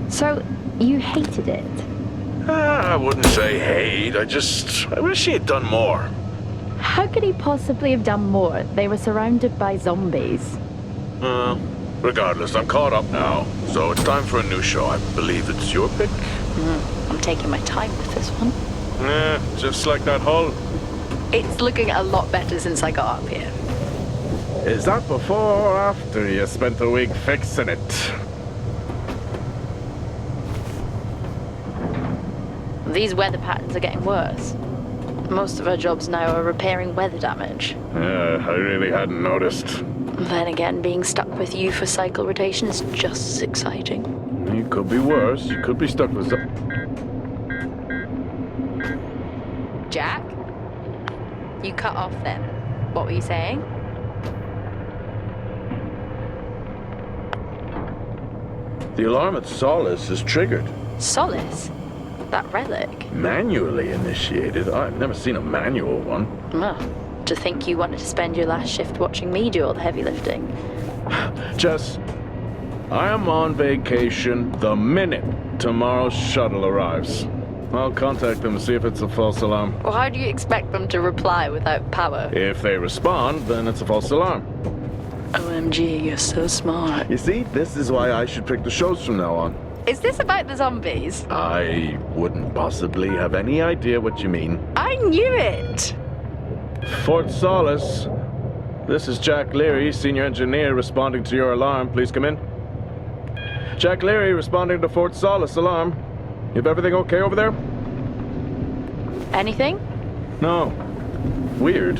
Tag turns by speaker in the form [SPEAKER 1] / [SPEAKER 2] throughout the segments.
[SPEAKER 1] So, you hated it?
[SPEAKER 2] I wouldn't say hate, I wish he had done more.
[SPEAKER 1] How could he possibly have done more? They were surrounded by zombies.
[SPEAKER 2] Regardless, I'm caught up now, so it's time for a new show. I believe it's your pick?
[SPEAKER 1] I'm taking my time with this one.
[SPEAKER 2] Just like that hull.
[SPEAKER 1] It's looking a lot better since I got up here.
[SPEAKER 3] Is that before or after you spent a week fixing it?
[SPEAKER 1] These weather patterns are getting worse. Most of our jobs now are repairing weather damage.
[SPEAKER 3] Yeah, I really hadn't noticed.
[SPEAKER 1] Then again, being stuck with you for cycle rotation is just as exciting.
[SPEAKER 3] It could be worse. You could be stuck with some...
[SPEAKER 1] Jack? You cut off then. What were you saying?
[SPEAKER 3] The alarm at Solis is triggered.
[SPEAKER 1] Solis? That relic?
[SPEAKER 3] Manually initiated? I've never seen a manual one.
[SPEAKER 1] Well, to think you wanted to spend your last shift watching me do all the heavy lifting.
[SPEAKER 3] Jess, I am on vacation the minute tomorrow's shuttle arrives. I'll contact them and see if it's a false alarm.
[SPEAKER 1] Well, how do you expect them to reply without power?
[SPEAKER 3] If they respond, then it's a false alarm.
[SPEAKER 1] OMG, you're so smart.
[SPEAKER 3] You see, this is why I should pick the shows from now on.
[SPEAKER 1] Is this about the zombies?
[SPEAKER 3] I wouldn't possibly have any idea what you mean.
[SPEAKER 1] I knew it!
[SPEAKER 3] Fort Solis. This is Jack Leary, senior engineer, responding to your alarm. Please come in. Jack Leary, responding to Fort Solis alarm. You have everything okay over there?
[SPEAKER 1] Anything?
[SPEAKER 3] No. Weird.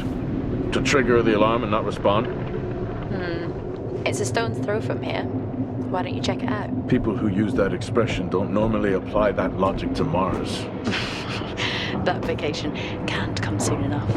[SPEAKER 3] To trigger the alarm and not respond.
[SPEAKER 1] It's a stone's throw from here. Why don't you check it out?
[SPEAKER 3] People who use that expression don't normally apply that logic to Mars.
[SPEAKER 1] That vacation can't come soon enough.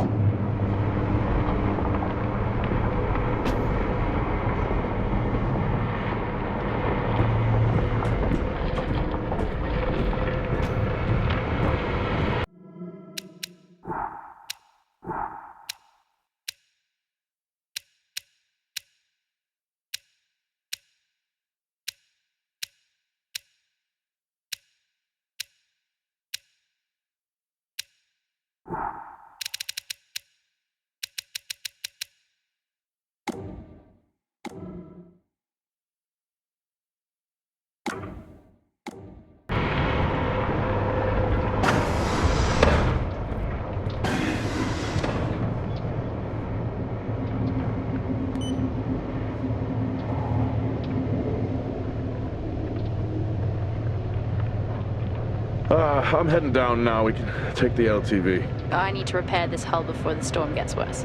[SPEAKER 3] I'm heading down now. We can take the LTV.
[SPEAKER 1] I need to repair this hull before the storm gets worse.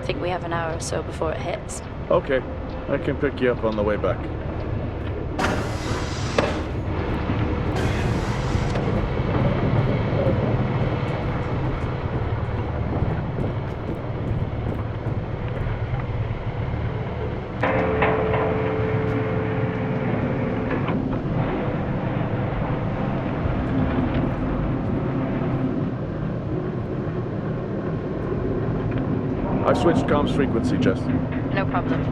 [SPEAKER 1] I think we have an hour or so before it hits.
[SPEAKER 3] Okay. I can pick you up on the way back. I switched comms frequency, Jess.
[SPEAKER 1] No problem.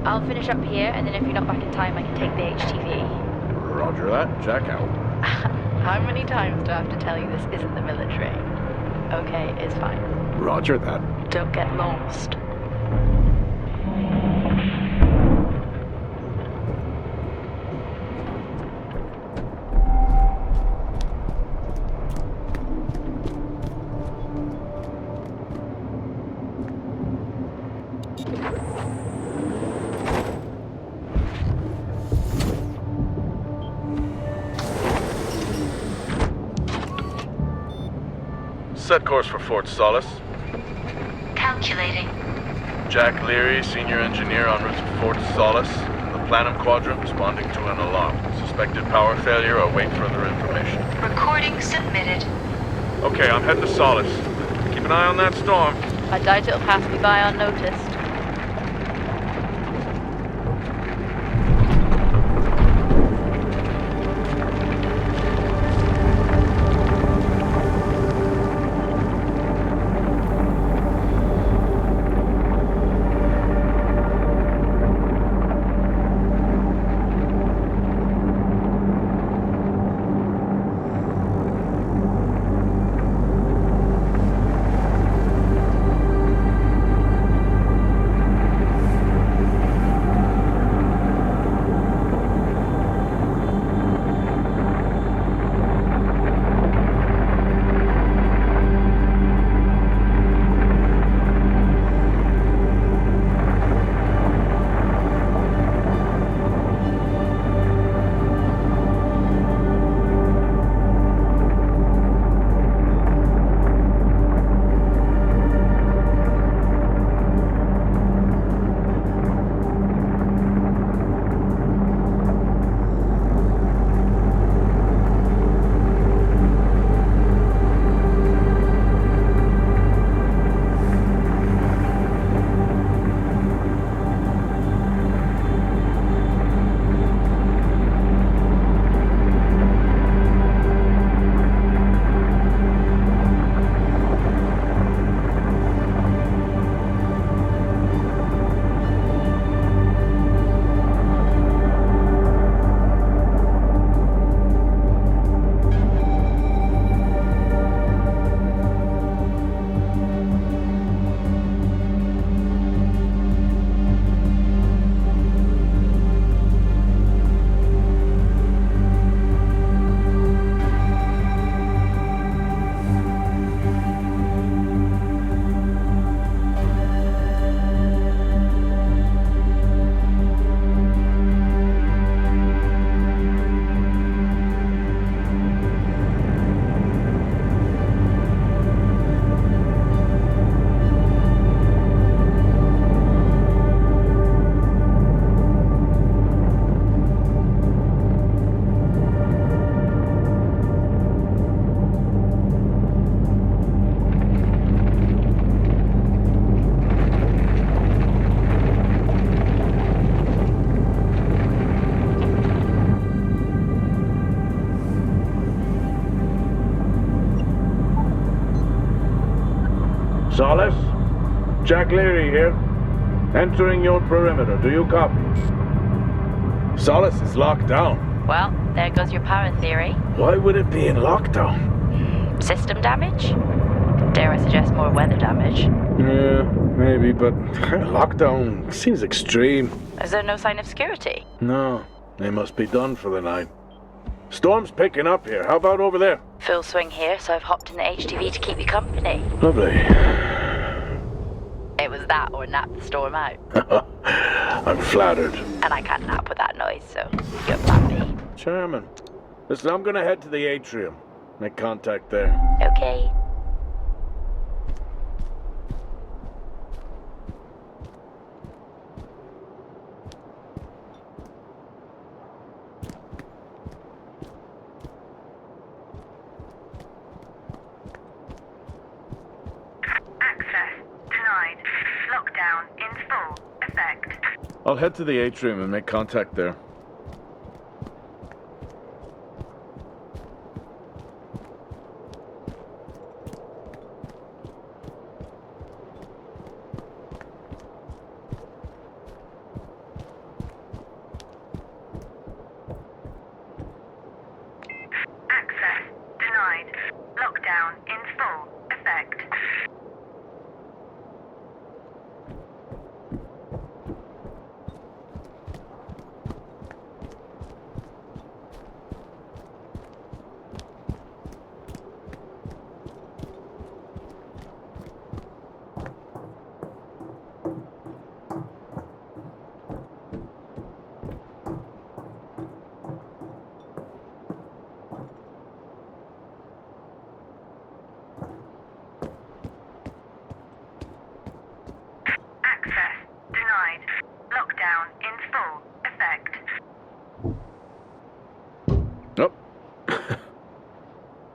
[SPEAKER 1] I'll finish up here, and then if you're not back in time, I can take the HTV.
[SPEAKER 3] Roger that. Jack out.
[SPEAKER 1] How many times do I have to tell you this isn't the military? Okay, it's fine.
[SPEAKER 3] Roger that.
[SPEAKER 1] Don't get lost.
[SPEAKER 3] Set course for Fort Solis.
[SPEAKER 4] Calculating.
[SPEAKER 3] Jack Leary, senior engineer en route to Fort Solis. The Planum Quadrant responding to an alarm. Suspected power failure. Await further information.
[SPEAKER 4] Recording submitted.
[SPEAKER 3] Okay, I'm heading to Solis. Keep an eye on that storm.
[SPEAKER 1] I doubt it'll pass me by unnoticed.
[SPEAKER 3] Solis? Jack Leary here. Entering your perimeter. Do you copy? Solis is locked down.
[SPEAKER 1] Well, there goes your power theory.
[SPEAKER 3] Why would it be in lockdown?
[SPEAKER 1] System damage? Dare I suggest more weather damage?
[SPEAKER 3] Yeah, maybe, but lockdown seems extreme.
[SPEAKER 1] Is there no sign of security?
[SPEAKER 3] No, they must be done for the night. Storm's picking up here. How about over there?
[SPEAKER 1] Full swing here, so I've hopped in the HTV to keep you company.
[SPEAKER 3] Lovely.
[SPEAKER 1] It was that or nap the storm out.
[SPEAKER 3] I'm flattered.
[SPEAKER 1] And I can't nap with that noise, so you're happy.
[SPEAKER 3] Chairman. Listen, I'm gonna head to the atrium. Make contact there.
[SPEAKER 1] Okay.
[SPEAKER 3] I'll head to the atrium and make contact there.
[SPEAKER 4] Access denied. Lockdown in full effect.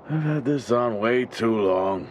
[SPEAKER 3] I've had this on way too long.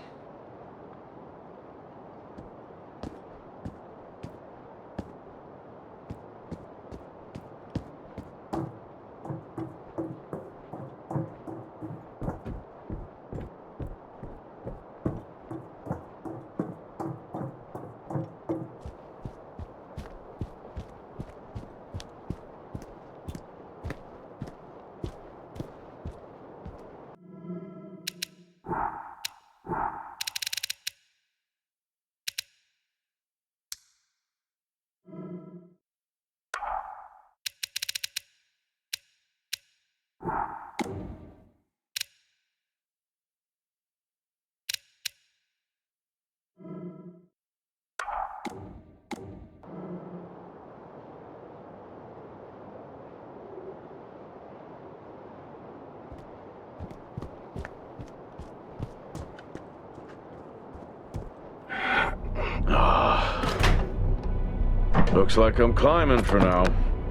[SPEAKER 3] Looks like I'm climbing for now.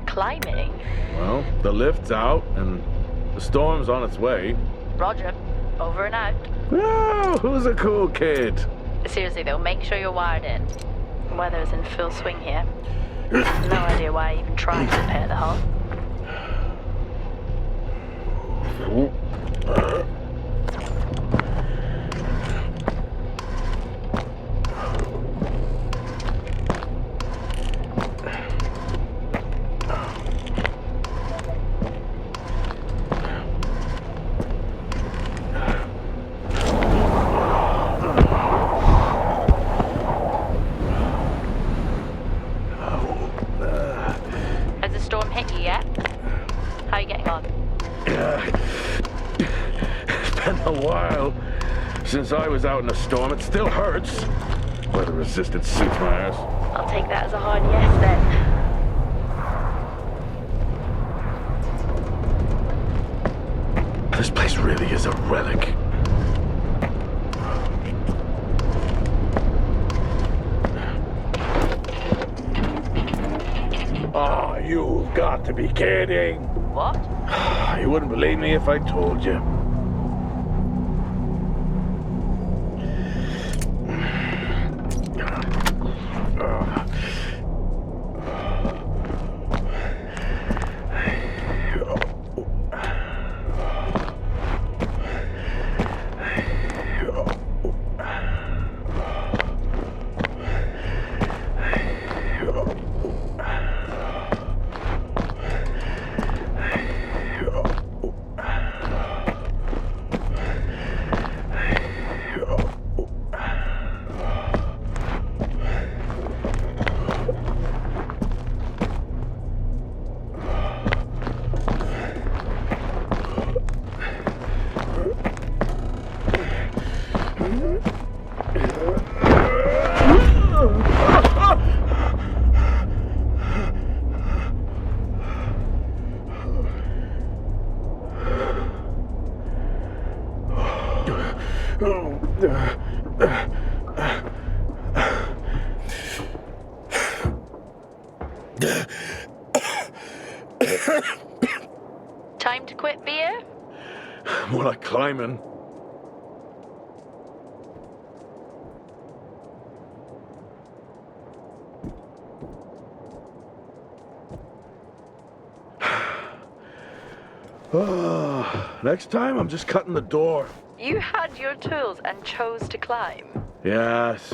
[SPEAKER 1] Climbing?
[SPEAKER 3] Well, the lift's out and the storm's on its way.
[SPEAKER 1] Roger. Over and out.
[SPEAKER 3] Oh, who's a cool kid?
[SPEAKER 1] Seriously though, make sure you're wired in. The weather's in full swing here. No idea why I even tried to repair the hull.
[SPEAKER 3] Since I was out in a storm, it still hurts. Weather resistant suits my ass.
[SPEAKER 1] I'll take that as a hard yes then.
[SPEAKER 3] This place really is a relic. Oh, you've got to be kidding.
[SPEAKER 1] What?
[SPEAKER 3] You wouldn't believe me if I told you.
[SPEAKER 1] Time to quit beer?
[SPEAKER 3] More like climbing. Next time, I'm just cutting the door.
[SPEAKER 1] You had your tools and chose to climb.
[SPEAKER 3] Yes.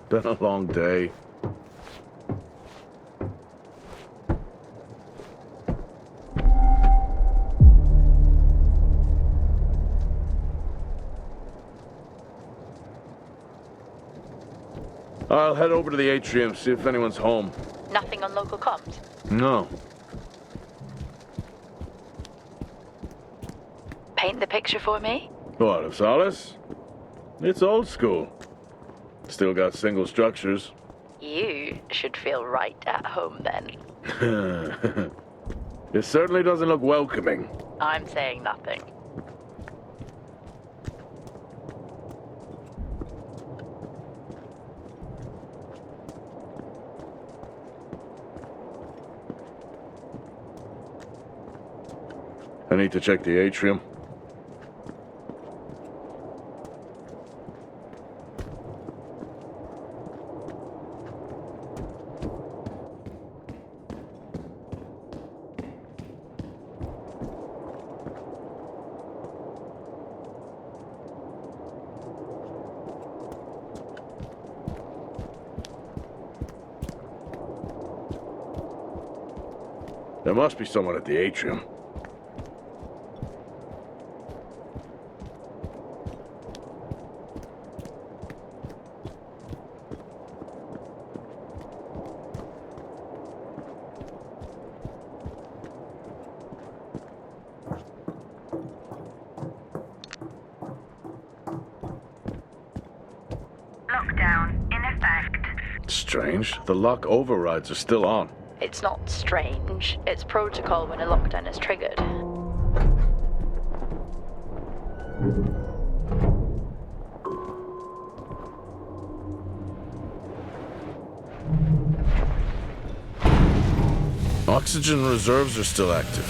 [SPEAKER 3] Been a long day. I'll head over to the atrium, see if anyone's home.
[SPEAKER 1] Nothing on local comms?
[SPEAKER 3] No.
[SPEAKER 1] Paint the picture for me?
[SPEAKER 3] What, of Solis? It's old school. Still got single structures.
[SPEAKER 1] You should feel right at home then.
[SPEAKER 3] It certainly doesn't look welcoming.
[SPEAKER 1] I'm saying nothing.
[SPEAKER 3] I need to check the atrium. There must be someone at the atrium.
[SPEAKER 4] Lockdown in effect.
[SPEAKER 3] Strange. The lock overrides are still on.
[SPEAKER 1] It's not strange. It's protocol when a lockdown is triggered.
[SPEAKER 3] Oxygen reserves are still active.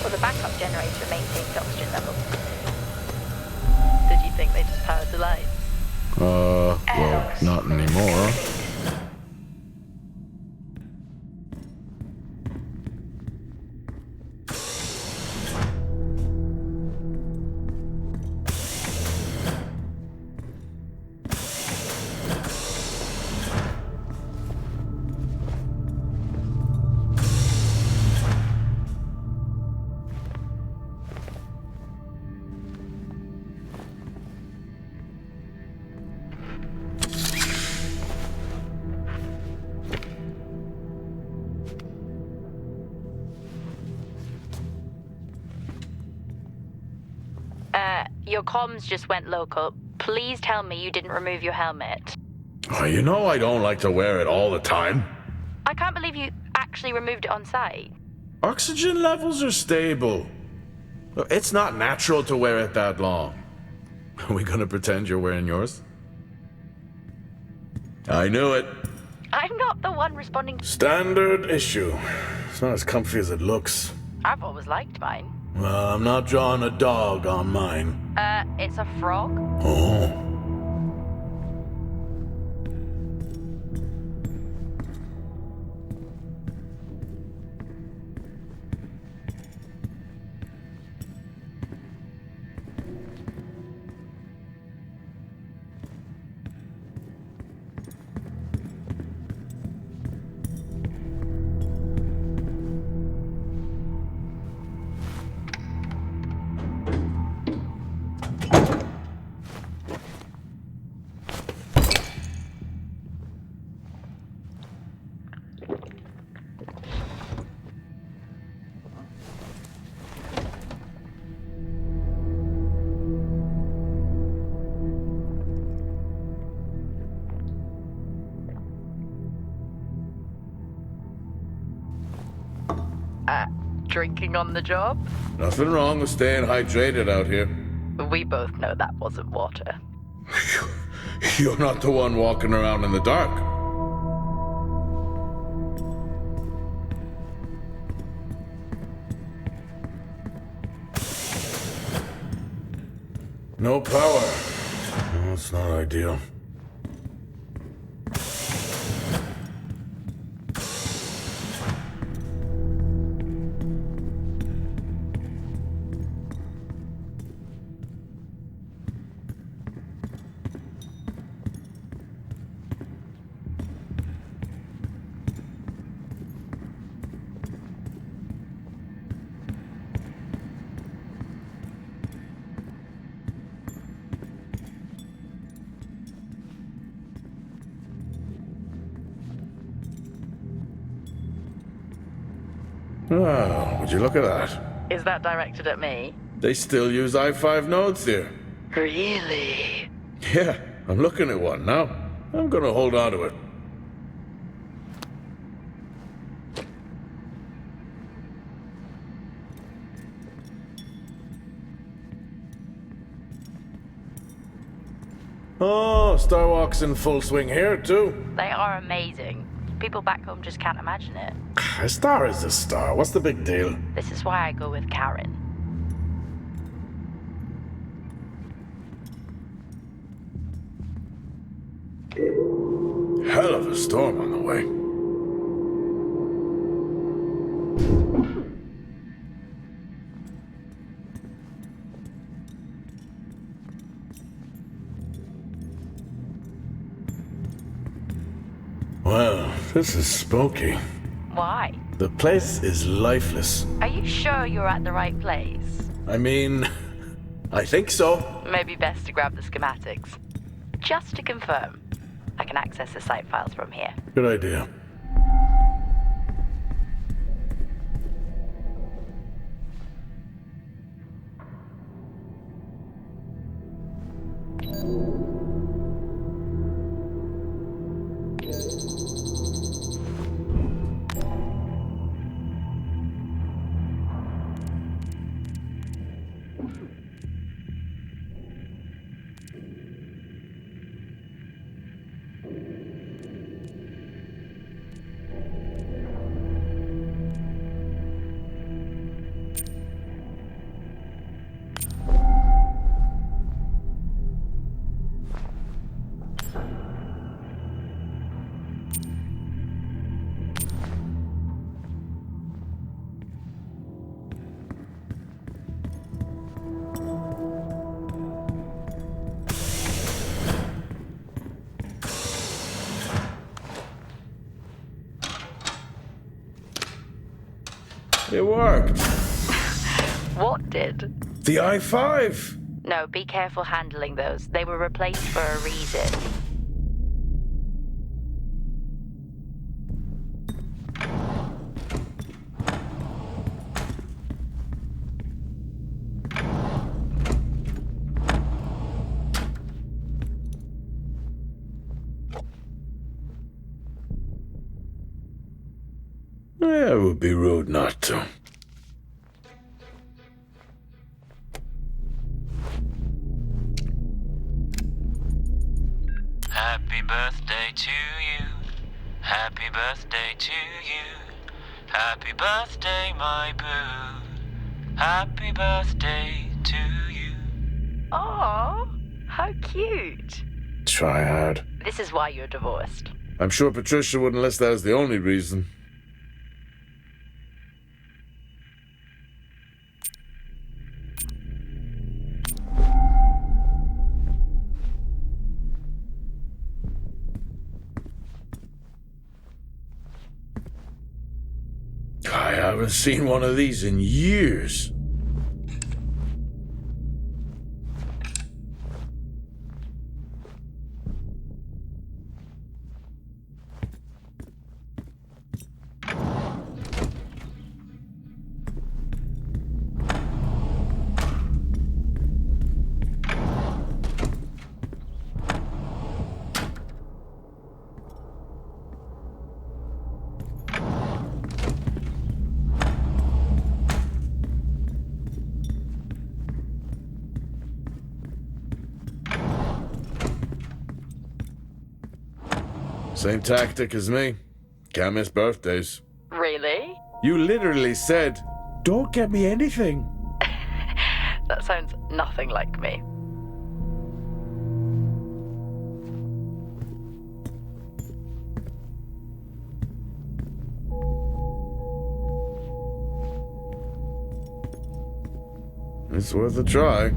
[SPEAKER 1] Well, the backup generator maintains oxygen levels. Did you think they just powered the lights?
[SPEAKER 3] Well, not anymore.
[SPEAKER 1] Your comms just went local. Please tell me you didn't remove your helmet.
[SPEAKER 3] Oh, you know I don't like to wear it all the time.
[SPEAKER 1] I can't believe you actually removed it on site.
[SPEAKER 3] Oxygen levels are stable. It's not natural to wear it that long. Are we gonna pretend you're wearing yours? I knew it.
[SPEAKER 1] I'm not the one responding.
[SPEAKER 3] Standard issue. It's not as comfy as it looks.
[SPEAKER 1] I've always liked mine.
[SPEAKER 3] Well, I'm not drawing a dog on mine.
[SPEAKER 1] It's a frog?
[SPEAKER 3] Oh.
[SPEAKER 1] Drinking on the job?
[SPEAKER 3] Nothing wrong with staying hydrated out here.
[SPEAKER 1] We both know that wasn't water.
[SPEAKER 2] You're not the one walking around in the dark. No power. That's not ideal. Oh, would you look at that?
[SPEAKER 1] Is that directed at me?
[SPEAKER 2] They still use i5 nodes here.
[SPEAKER 1] Really?
[SPEAKER 2] Yeah, I'm looking at one now. I'm gonna hold on to it. Oh, Starwalk's in full swing here, too.
[SPEAKER 1] They are amazing. People back home just can't imagine it.
[SPEAKER 2] A star is a star. What's the big deal?
[SPEAKER 1] This is why I go with Karen.
[SPEAKER 2] Hell of a storm on the way. Well, this is spooky.
[SPEAKER 1] Why?
[SPEAKER 2] The place is lifeless.
[SPEAKER 1] Are you sure you're at the right place?
[SPEAKER 2] I mean, I think so.
[SPEAKER 1] Maybe best to grab the schematics. Just to confirm, I can access the site files from here.
[SPEAKER 2] Good idea. It worked.
[SPEAKER 1] What did?
[SPEAKER 2] The i5.
[SPEAKER 1] No, be careful handling those. They were replaced for a reason.
[SPEAKER 2] Yeah, it would be rude not to.
[SPEAKER 5] Happy birthday to you. Happy birthday to you. Happy birthday, my boo. Happy birthday to you.
[SPEAKER 1] Aw, how cute.
[SPEAKER 2] Try hard.
[SPEAKER 1] This is why you're divorced.
[SPEAKER 2] I'm sure Patricia wouldn't list that as the only reason. I haven't seen one of these in years. Same tactic as me. Can't miss birthdays.
[SPEAKER 1] Really?
[SPEAKER 2] You literally said, don't get me anything.
[SPEAKER 1] That sounds nothing like me.
[SPEAKER 2] It's worth a try.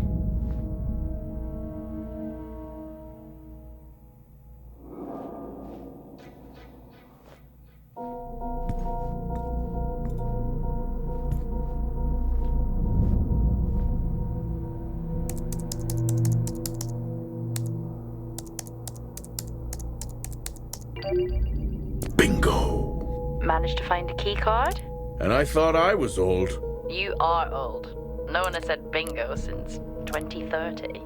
[SPEAKER 2] Bingo!
[SPEAKER 1] Managed to find a key card?
[SPEAKER 2] And I thought I was old.
[SPEAKER 1] You are old. No one has said bingo since 2030.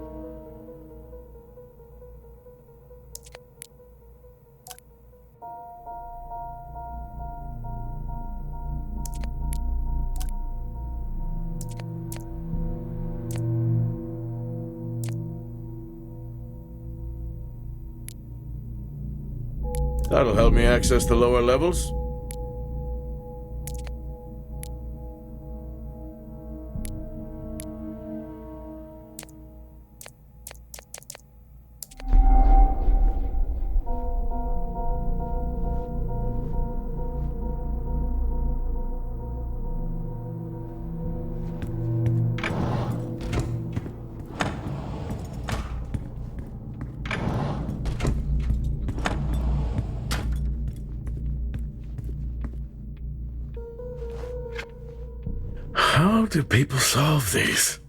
[SPEAKER 2] That'll help me access the lower levels. How do people solve these?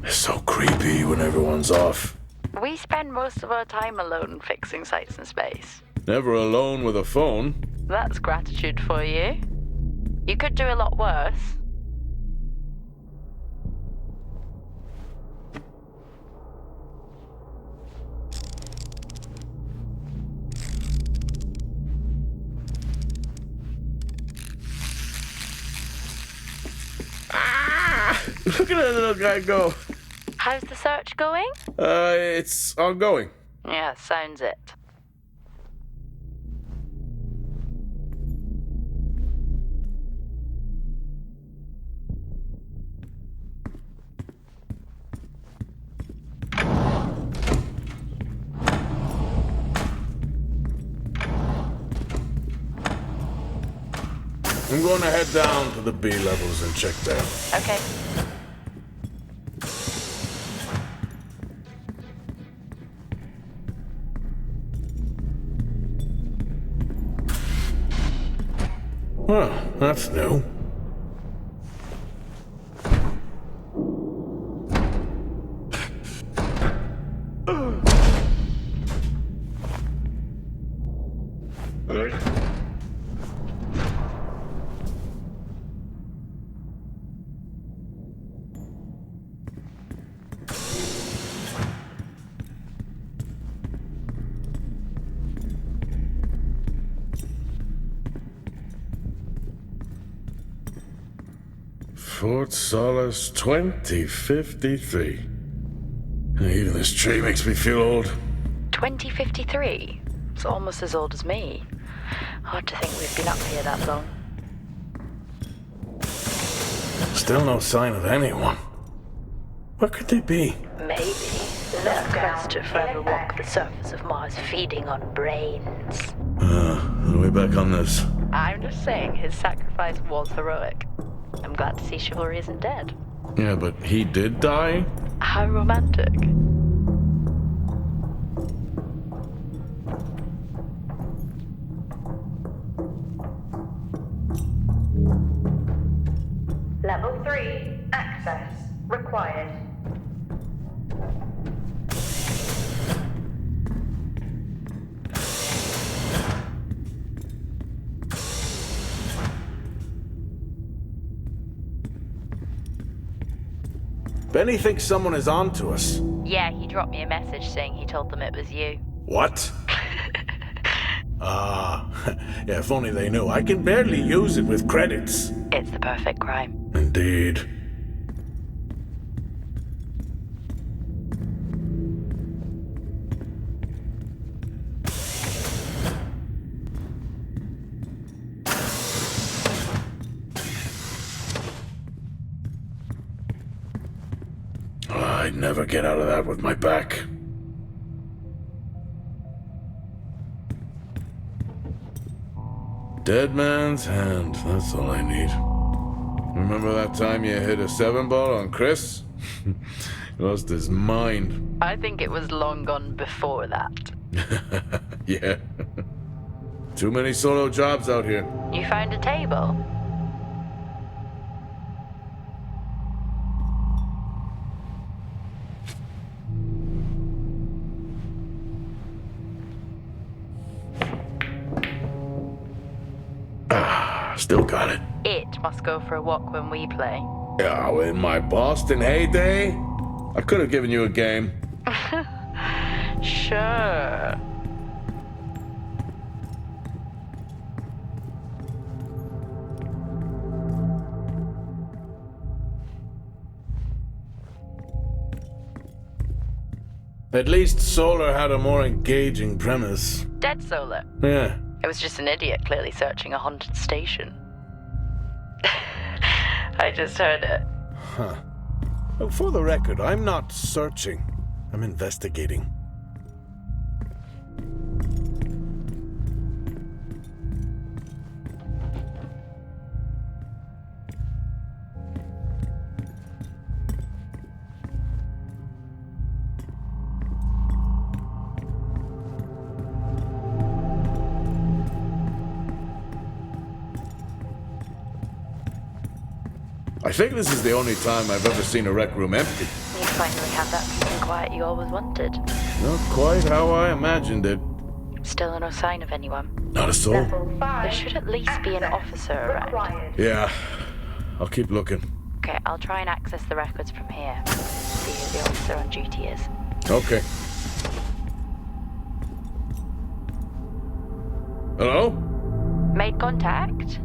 [SPEAKER 2] It's so creepy when everyone's off.
[SPEAKER 1] We spend most of our time alone fixing sites in space.
[SPEAKER 2] Never alone with a phone.
[SPEAKER 1] That's gratitude for you. You could do a lot worse.
[SPEAKER 2] Look at that little guy go.
[SPEAKER 1] How's the search going?
[SPEAKER 2] It's ongoing.
[SPEAKER 1] Yeah, sounds it.
[SPEAKER 2] I'm going to head down to the B levels and check them.
[SPEAKER 1] Okay.
[SPEAKER 2] Well, that's new. Fort Solis 2053. Even this tree makes me feel old.
[SPEAKER 1] 2053? It's almost as old as me. Hard to think we've been up here that long.
[SPEAKER 2] Still no sign of anyone. Where could they be?
[SPEAKER 1] Maybe they're cursed to forever walk the surface of Mars feeding on brains.
[SPEAKER 2] Are we back on this?
[SPEAKER 1] I'm just saying his sacrifice was heroic. I'm glad to see chivalry isn't dead.
[SPEAKER 2] Yeah, but he did die?
[SPEAKER 1] How romantic.
[SPEAKER 4] Level 3, access required.
[SPEAKER 3] Benny thinks someone is on to us.
[SPEAKER 1] Yeah, he dropped me a message saying he told them it was you.
[SPEAKER 3] What? Yeah, if only they knew. I can barely use it with credits.
[SPEAKER 1] It's the perfect crime.
[SPEAKER 3] Indeed. I'd never get out of that with my back. Dead man's hand, that's all I need. Remember that time you hit a 7-ball on Chris? He lost his mind.
[SPEAKER 1] I think it was long gone before that.
[SPEAKER 3] Yeah. Too many solo jobs out here.
[SPEAKER 1] You found a table?
[SPEAKER 3] Still got it.
[SPEAKER 1] It must go for a walk when we play.
[SPEAKER 3] Yeah, in my Boston heyday, I could have given you a game.
[SPEAKER 1] Sure.
[SPEAKER 3] At least Solar had a more engaging premise.
[SPEAKER 1] Dead Solar.
[SPEAKER 3] Yeah.
[SPEAKER 1] It was just an idiot clearly searching a haunted station. I just heard it.
[SPEAKER 3] Huh. Well, for the record, I'm not searching. I'm investigating. I think this is the only time I've ever seen a rec room empty.
[SPEAKER 1] You finally have that peace and quiet you always wanted.
[SPEAKER 3] Not quite how I imagined it.
[SPEAKER 1] Still no sign of anyone.
[SPEAKER 3] Not a soul.
[SPEAKER 4] Level 5.
[SPEAKER 1] There should at least be an
[SPEAKER 4] Access
[SPEAKER 1] officer around.
[SPEAKER 4] required.
[SPEAKER 3] Yeah. I'll keep looking.
[SPEAKER 1] Okay, I'll try and access the records from here. See who the officer on duty is.
[SPEAKER 3] Okay. Hello?
[SPEAKER 1] Made contact?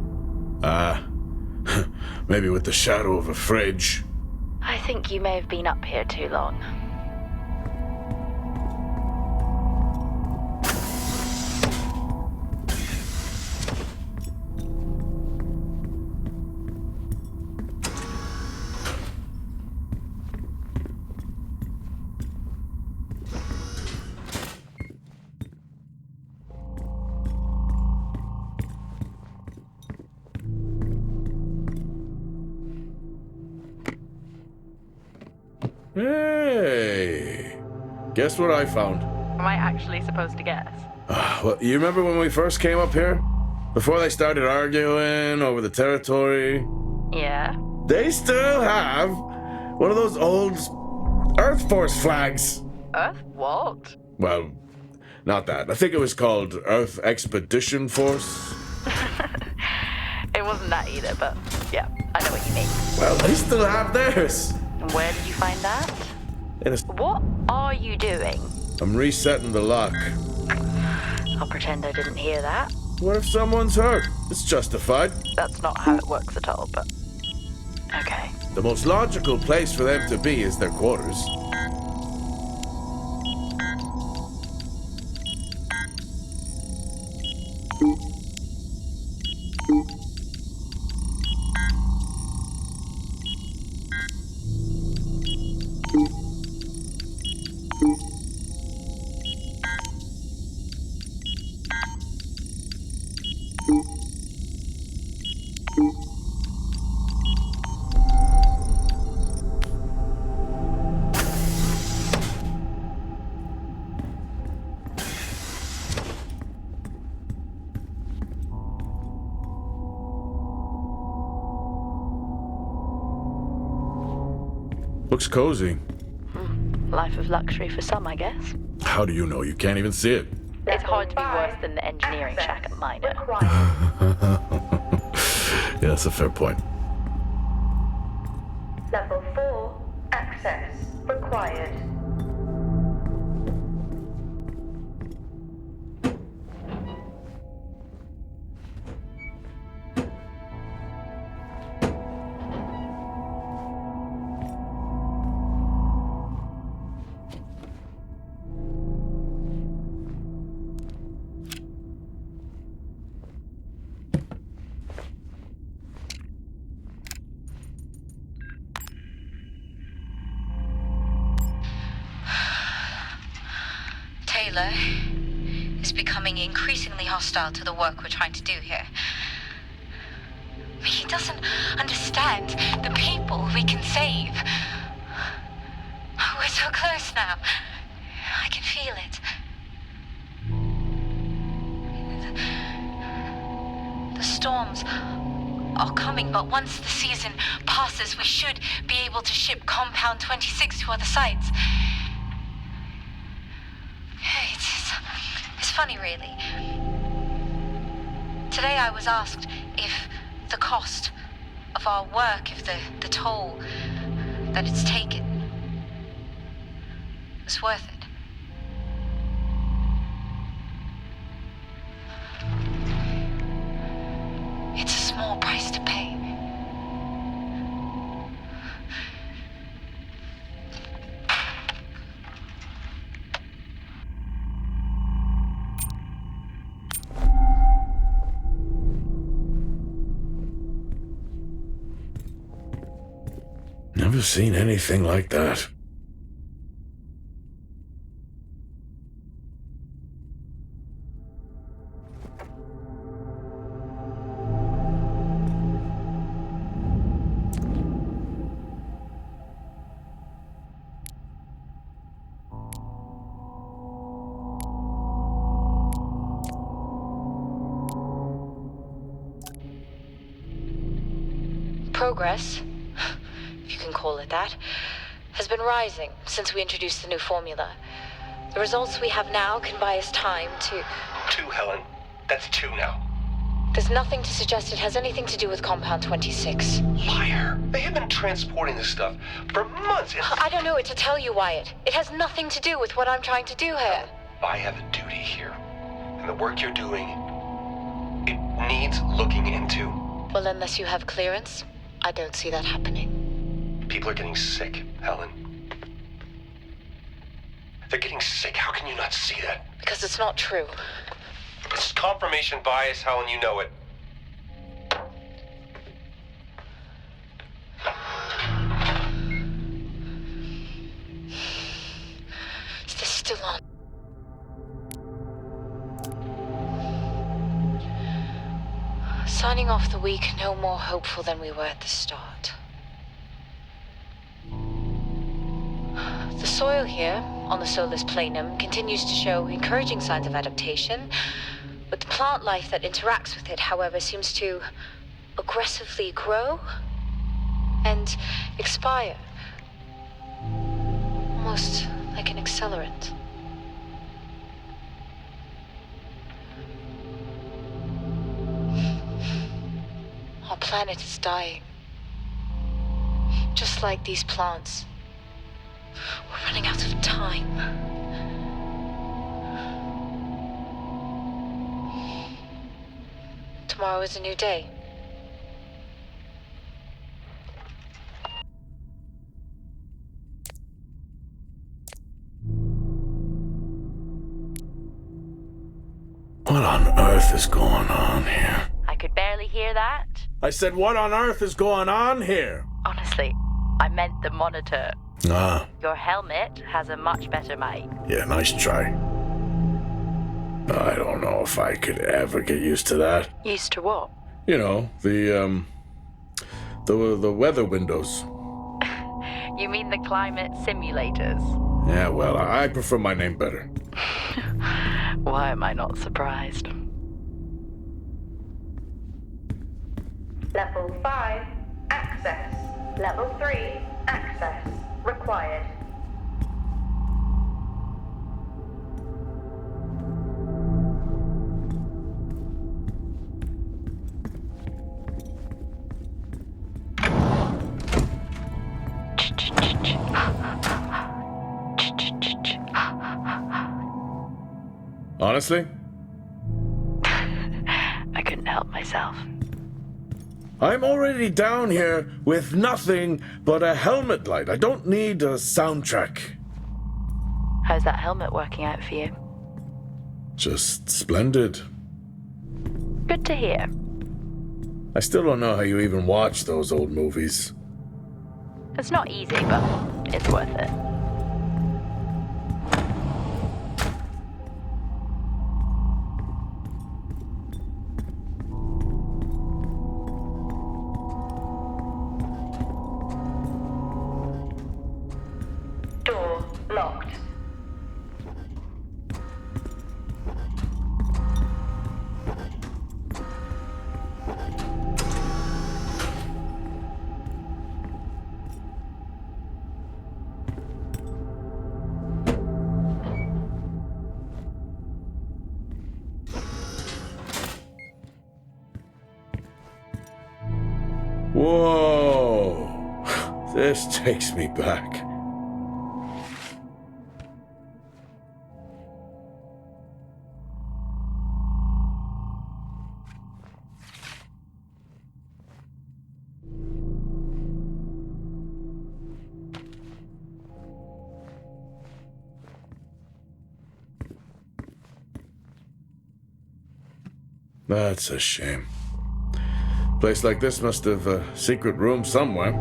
[SPEAKER 3] Maybe with the shadow of a fridge.
[SPEAKER 1] I think you may have been up here too long.
[SPEAKER 3] Hey! Guess what I found?
[SPEAKER 1] Am I actually supposed to guess?
[SPEAKER 3] Well, you remember when we first came up here? Before they started arguing over the territory?
[SPEAKER 1] Yeah?
[SPEAKER 3] They still have one of those old Earth Force flags.
[SPEAKER 1] Earth what?
[SPEAKER 3] Well, not that. I think it was called Earth Expedition Force.
[SPEAKER 1] It wasn't that either, but yeah, I know what you mean.
[SPEAKER 3] Well, they still have theirs.
[SPEAKER 1] And where did you find that?
[SPEAKER 3] In a...
[SPEAKER 1] What are you doing?
[SPEAKER 3] I'm resetting the lock.
[SPEAKER 1] I'll pretend I didn't hear that.
[SPEAKER 3] What if someone's hurt? It's justified.
[SPEAKER 1] That's not how it works at all, but... Okay.
[SPEAKER 3] The most logical place for them to be is their quarters. Looks cozy.
[SPEAKER 1] Life of luxury for some, I guess.
[SPEAKER 3] How do you know? You can't even see it.
[SPEAKER 1] It's hard to be worse than the engineering shack at Minor.
[SPEAKER 3] Yeah, that's a fair point.
[SPEAKER 4] Level 4, access access required.
[SPEAKER 6] Taylor is becoming increasingly hostile to the work we're trying to do here. He doesn't understand the people we can save. We're so close now. I can feel it. The storms are coming, but once the season passes, we should be able to ship Compound 26 to other sites. It's funny, really. Today I was asked if the cost of our work, if the toll that it's taken was worth it. It's a small price to pay.
[SPEAKER 2] Never seen anything like that.
[SPEAKER 6] Progress, if you can call it that, has been rising since we introduced the new formula. The results we have now can buy us time to...
[SPEAKER 7] 2, Helen. That's 2 now.
[SPEAKER 6] There's nothing to suggest it has anything to do with Compound 26.
[SPEAKER 7] Liar. They have been transporting this stuff for months.
[SPEAKER 6] I don't know what to tell you, Wyatt. It has nothing to do with what I'm trying to do here.
[SPEAKER 7] I have a duty here. And the work you're doing, it needs looking into.
[SPEAKER 6] Well, unless you have clearance, I don't see that happening.
[SPEAKER 7] People are getting sick, Helen. They're getting sick. How can you not see that?
[SPEAKER 6] Because it's not true.
[SPEAKER 7] This is confirmation bias, Helen. You know it.
[SPEAKER 6] Is this still on? Signing off the week no more hopeful than we were at the start. The soil here, on the Solis planum, continues to show encouraging signs of adaptation, but the plant life that interacts with it, however, seems to aggressively grow and expire, almost like an accelerant. Our planet is dying. Just like these plants. We're running out of time. Tomorrow is a new day.
[SPEAKER 2] What on earth is going on here?
[SPEAKER 1] I could barely hear that.
[SPEAKER 3] I said, what on earth is going on here?
[SPEAKER 1] Honestly, I meant the monitor.
[SPEAKER 2] Ah,
[SPEAKER 1] Your helmet has a much better mic.
[SPEAKER 2] yeah, nice try. I don't know if I could ever get used to that.
[SPEAKER 1] Used to what?
[SPEAKER 3] You know, the weather windows.
[SPEAKER 1] You mean the climate simulators?
[SPEAKER 3] Yeah, well, I prefer my name better.
[SPEAKER 1] Why am I not surprised?
[SPEAKER 4] Level 5, access. Level 3, access required.
[SPEAKER 3] Honestly?
[SPEAKER 1] I couldn't help myself.
[SPEAKER 3] I'm already down here with nothing but a helmet light. I don't need a soundtrack.
[SPEAKER 1] How's that helmet working out for you?
[SPEAKER 3] Just splendid.
[SPEAKER 1] Good to hear.
[SPEAKER 3] I still don't know how you even watch those old movies.
[SPEAKER 1] It's not easy, but it's worth it.
[SPEAKER 4] Door locked.
[SPEAKER 3] Whoa! This takes me back. That's a shame. Place like this must have a secret room somewhere.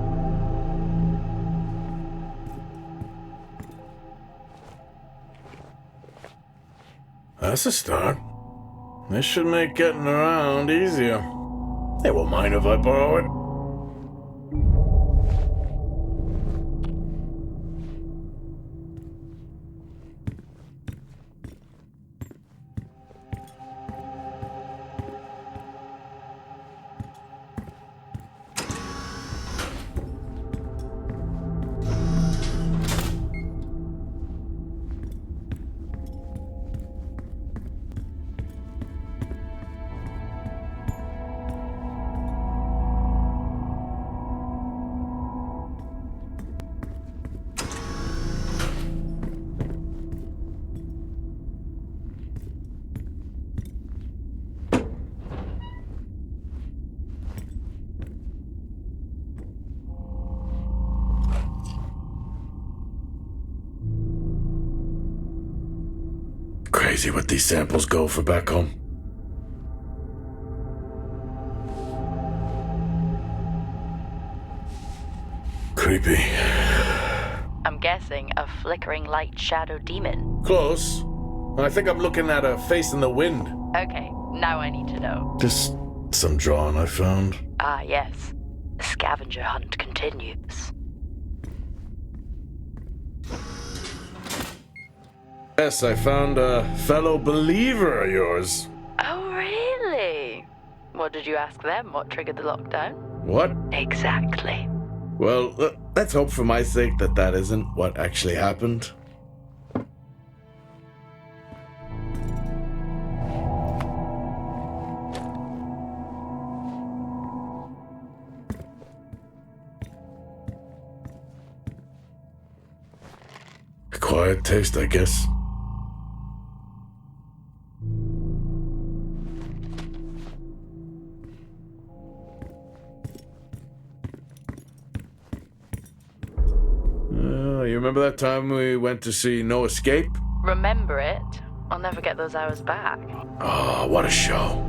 [SPEAKER 3] That's a start. This should make getting around easier. They won't mind if I borrow it. Crazy what these samples go for back home. Creepy.
[SPEAKER 1] I'm guessing a flickering light shadow demon.
[SPEAKER 3] Close. I think I'm looking at a face in the wind.
[SPEAKER 1] Okay, now I need to know.
[SPEAKER 3] Just some drawing I found.
[SPEAKER 1] Ah, yes. The scavenger hunt continues.
[SPEAKER 3] Yes, I found a fellow believer of yours.
[SPEAKER 1] Oh, really? What did you ask them? What triggered the lockdown?
[SPEAKER 3] What?
[SPEAKER 1] Exactly.
[SPEAKER 3] Well, let's hope for my sake that that isn't what actually happened. Acquired taste, I guess. You remember that time we went to see No Escape?
[SPEAKER 1] Remember it? I'll never get those hours back.
[SPEAKER 3] Oh, what a show.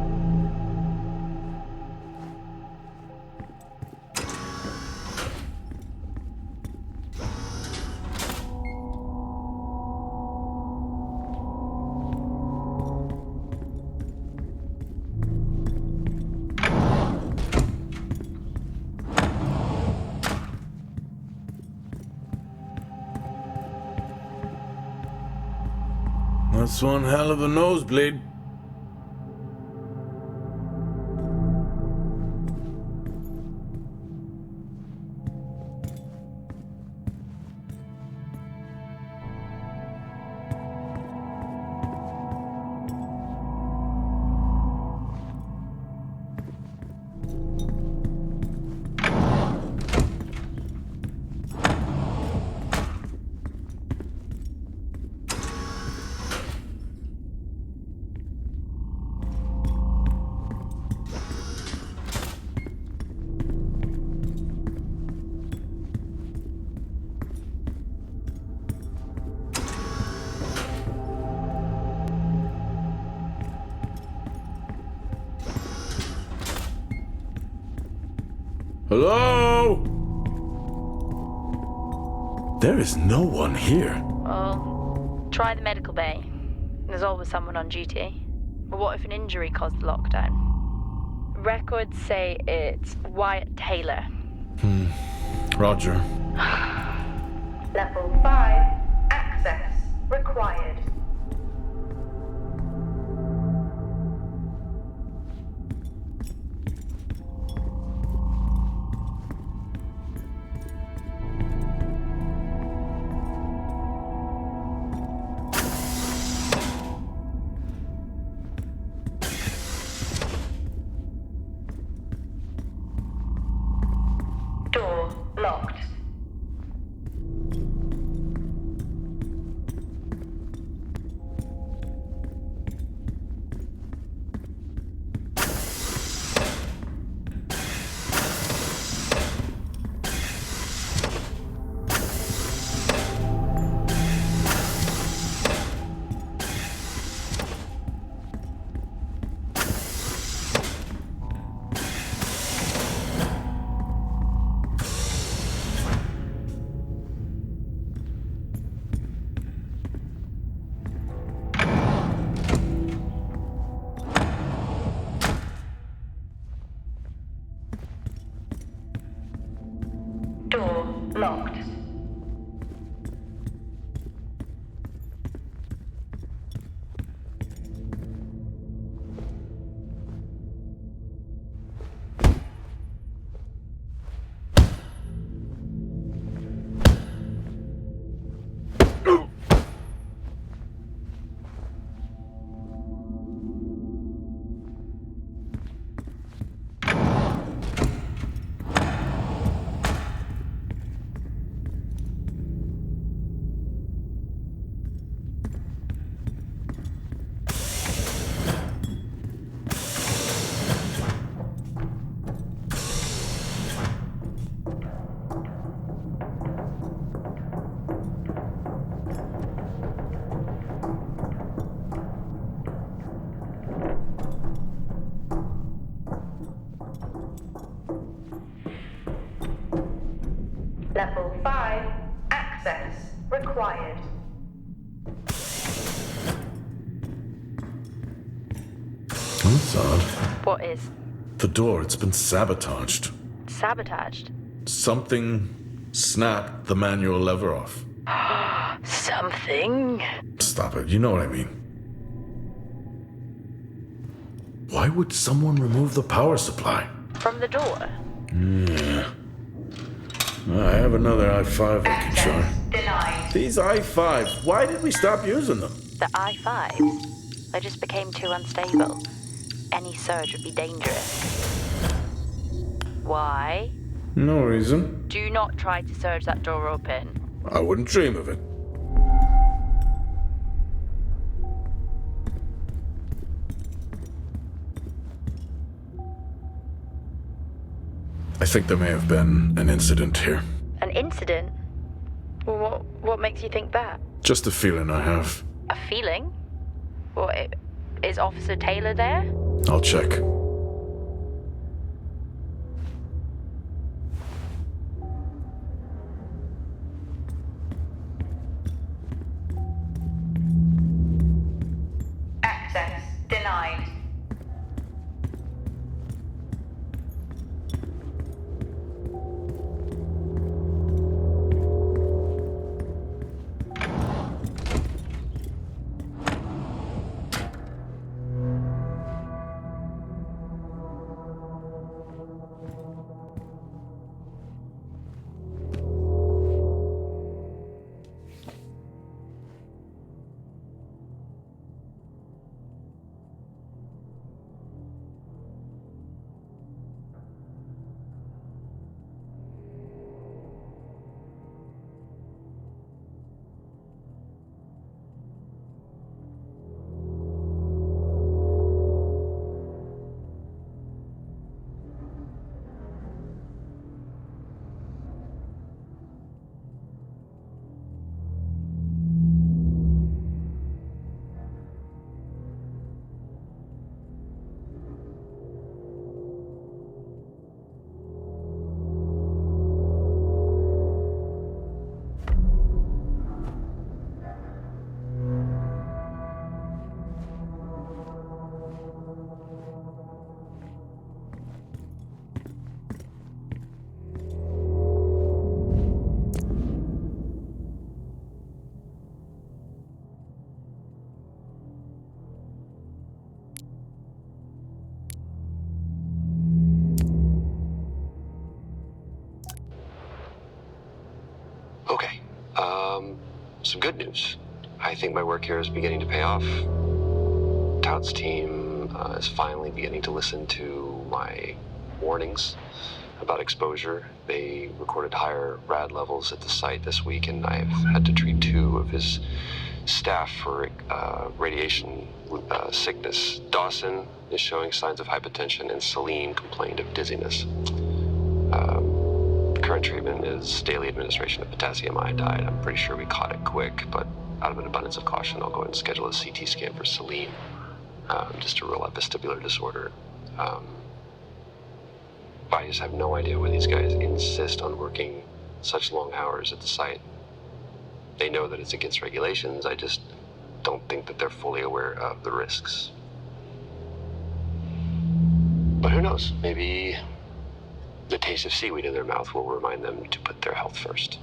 [SPEAKER 3] That's one hell of a nosebleed. Hello? There is no one here.
[SPEAKER 1] Well, try the medical bay. There's always someone on duty. But what if an injury caused the lockdown? Records say it's Wyatt Taylor.
[SPEAKER 3] Roger.
[SPEAKER 4] Level 5. Access required. Door locked. Door locked. Level 5. Access required.
[SPEAKER 3] That's odd.
[SPEAKER 1] What is?
[SPEAKER 3] The door, it's been sabotaged.
[SPEAKER 1] Sabotaged?
[SPEAKER 3] Something snapped the manual lever off.
[SPEAKER 1] Something?
[SPEAKER 3] Stop it, you know what I mean. Why would someone remove the power supply?
[SPEAKER 1] From the door?
[SPEAKER 3] Yeah. I have another i5 I can try.
[SPEAKER 4] Access denied.
[SPEAKER 3] These i5s, why did we stop using them?
[SPEAKER 1] The i5s? They just became too unstable. Any surge would be dangerous. Why?
[SPEAKER 3] No reason.
[SPEAKER 1] Do not try to surge that door open.
[SPEAKER 3] I wouldn't dream of it. I think there may have been an incident here.
[SPEAKER 1] An incident? What makes you think that?
[SPEAKER 3] Just a feeling I have.
[SPEAKER 1] A feeling? What, is Officer Taylor there?
[SPEAKER 3] I'll check.
[SPEAKER 4] Access denied.
[SPEAKER 7] some good news. I think my work here is beginning to pay off. Tout's team is finally beginning to listen to my warnings about exposure. They recorded higher rad levels at the site this week, and I've had to treat 2 of his staff for radiation sickness. Dawson is showing signs of hypotension, and Celine complained of dizziness. Current treatment is daily administration of potassium iodide. I'm pretty sure we caught it quick, but out of an abundance of caution, I'll go ahead and schedule a CT scan for Celine, just to rule out vestibular disorder. I just have no idea why these guys insist on working such long hours at the site. They know that it's against regulations. I just don't think that they're fully aware of the risks. But who knows? Maybe the taste of seaweed in their mouth will remind them to put their health first.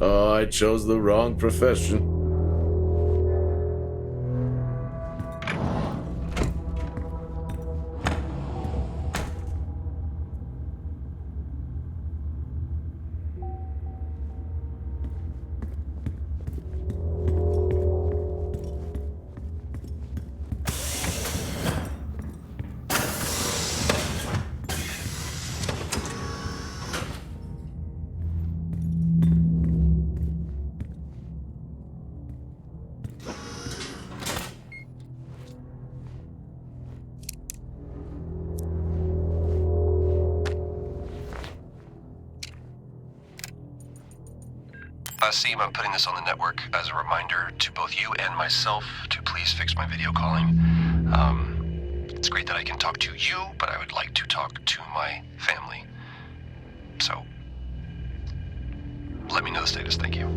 [SPEAKER 3] Oh, I chose the wrong profession.
[SPEAKER 7] Seem, I'm putting this on the network as a reminder to both you and myself to please fix my video calling. It's great that I can talk to you, but I would like to talk to my family. So, let me know the status. Thank you.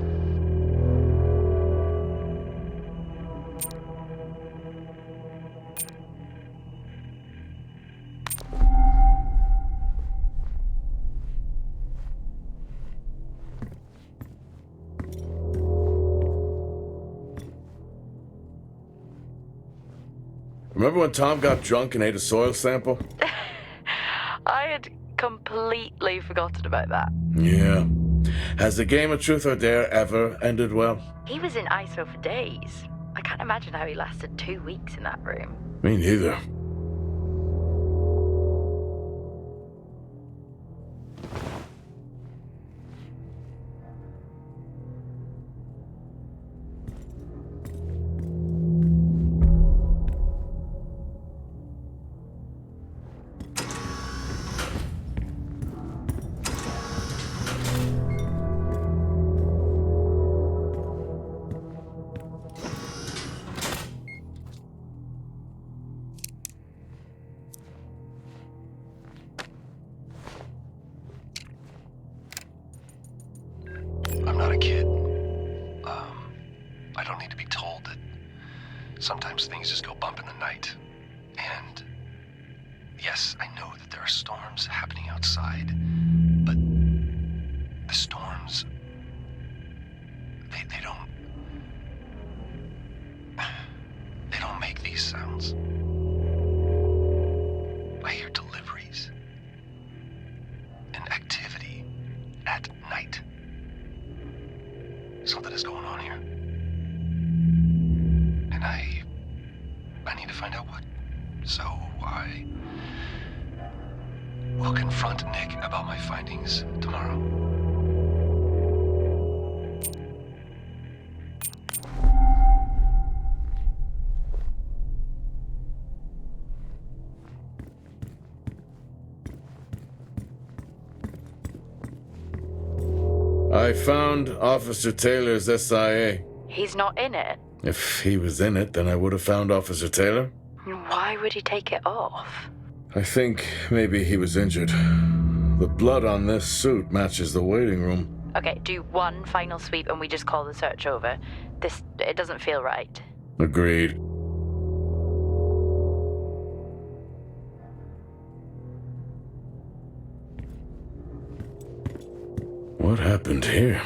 [SPEAKER 3] Remember when Tom got drunk and ate a soil sample?
[SPEAKER 1] I had completely forgotten about that.
[SPEAKER 3] Yeah. Has the game of Truth or Dare ever ended well?
[SPEAKER 1] He was in ISO for days. I can't imagine how he lasted 2 weeks in that room.
[SPEAKER 3] Me neither.
[SPEAKER 7] I'm not a kid. I don't need to be told that sometimes things just go bump in the night. And yes, I know that there are storms happening outside, but the storms, they don't make these sounds. I hear deliveries and activity at night. Something is going on here. And I need to find out what. So I will confront Nick about my findings tomorrow.
[SPEAKER 3] I found Officer Taylor's SIA.
[SPEAKER 1] He's not in it.
[SPEAKER 3] If he was in it, then I would have found Officer Taylor.
[SPEAKER 1] Why would he take it off?
[SPEAKER 3] I think maybe he was injured. The blood on this suit matches the waiting room.
[SPEAKER 1] Okay, do one final sweep and we just call the search over. It doesn't feel right.
[SPEAKER 3] Agreed. What happened here?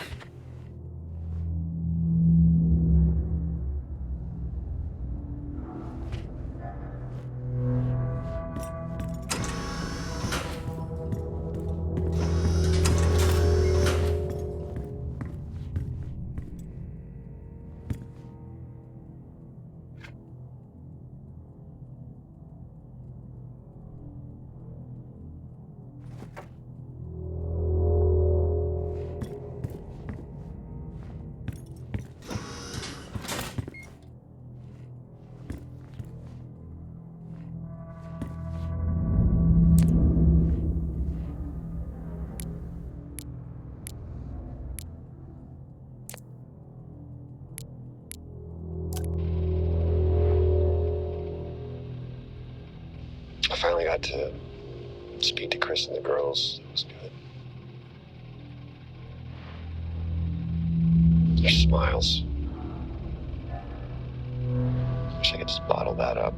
[SPEAKER 7] I finally got to speak to Chris and the girls. It was good. Their smiles. Wish I could just bottle that up.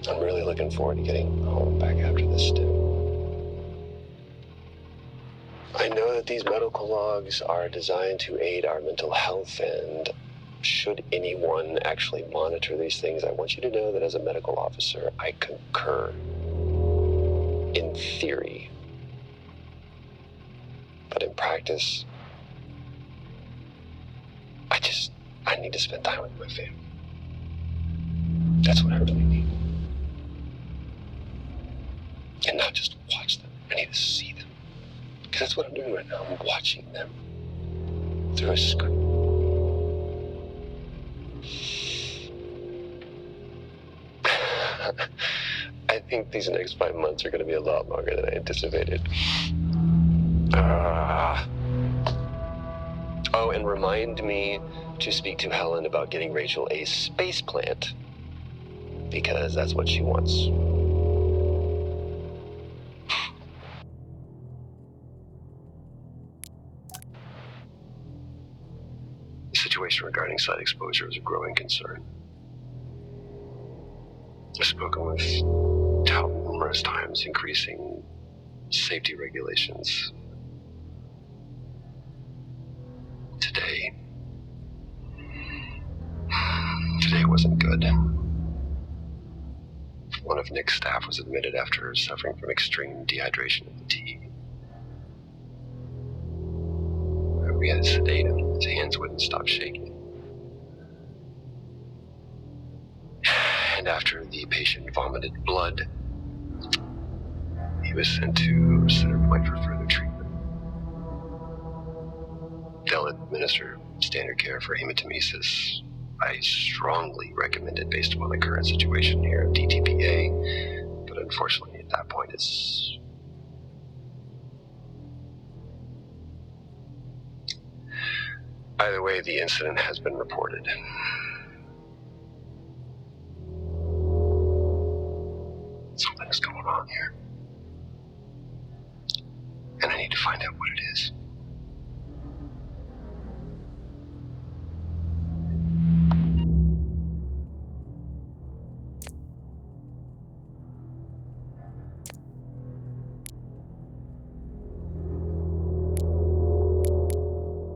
[SPEAKER 7] I'm really looking forward to getting home back after this stint. I know that these medical logs are designed to aid our mental health, and should anyone actually monitor these things, I want you to know that as a medical officer, I concur. In theory. But in practice, I need to spend time with my family. That's what I really need. And not just watch them, I need to see them. Because that's what I'm doing right now, I'm watching them through a screen. I think these next 5 months are going to be a lot longer than I anticipated. Oh, and remind me to speak to Helen about getting Rachel a space plant. Because that's what she wants. The situation regarding site exposure is a growing concern. I've spoken with Tau numerous times, increasing safety regulations. Today wasn't good. One of Nick's staff was admitted after suffering from extreme dehydration and fatigue. We had to sedate him. His hands wouldn't stop shaking. And after the patient vomited blood, he was sent to Center Point for further treatment. They'll administer standard care for hematemesis. I strongly recommend it based upon the current situation here of DTPA, but unfortunately at that point it's... Either way, the incident has been reported. Something's going on here. And I need to find out what it is.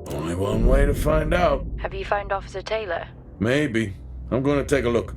[SPEAKER 3] Only one way to find out.
[SPEAKER 1] Have you found Officer Taylor?
[SPEAKER 3] Maybe. I'm going to take a look.